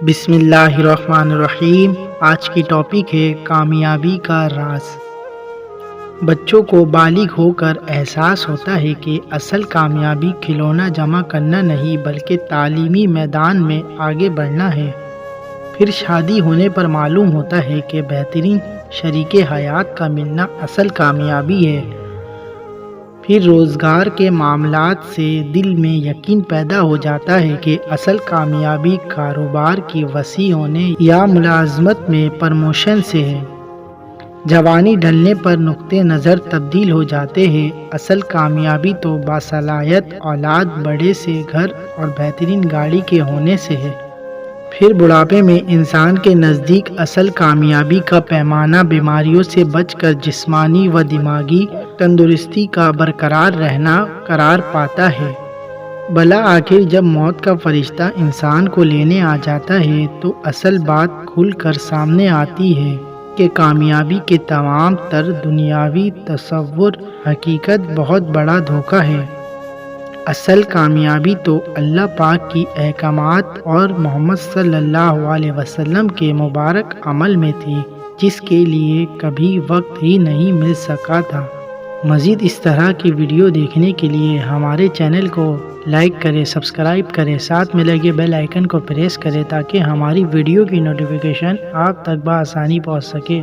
بسم اللہ الرحمن الرحیم۔ آج کی ٹاپک ہے کامیابی کا راز۔ بچوں کو بالغ ہو کر احساس ہوتا ہے کہ اصل کامیابی کھلونا جمع کرنا نہیں بلکہ تعلیمی میدان میں آگے بڑھنا ہے۔ پھر شادی ہونے پر معلوم ہوتا ہے کہ بہترین شریک حیات کا ملنا اصل کامیابی ہے۔ پھر روزگار کے معاملات سے دل میں یقین پیدا ہو جاتا ہے کہ اصل کامیابی کاروبار کی وسیع ہونے یا ملازمت میں پروموشن سے ہے۔ جوانی ڈھلنے پر نقطۂ نظر تبدیل ہو جاتے ہیں۔ اصل کامیابی تو باصلاحیت اولاد، بڑے سے گھر اور بہترین گاڑی کے ہونے سے ہے۔ پھر بڑھاپے میں انسان کے نزدیک اصل کامیابی کا پیمانہ بیماریوں سے بچ کر جسمانی و دماغی تندرستی کا برقرار رہنا قرار پاتا ہے۔ بالآخر جب موت کا فرشتہ انسان کو لینے آ جاتا ہے تو اصل بات کھل کر سامنے آتی ہے کہ کامیابی کے تمام تر دنیاوی تصور حقیقت بہت بڑا دھوکہ ہے۔ اصل کامیابی تو اللہ پاک کی احکامات اور محمد صلی اللہ علیہ وسلم کے مبارک عمل میں تھی، جس کے لیے کبھی وقت ہی نہیں مل سکا تھا۔ مزید اس طرح کی ویڈیو دیکھنے کے لیے ہمارے چینل کو لائک کریں، سبسکرائب کریں، ساتھ میں لگے بیل آئیکن کو پریس کریں تاکہ ہماری ویڈیو کی نوٹیفیکیشن آپ تک بآسانی پہنچ سکے۔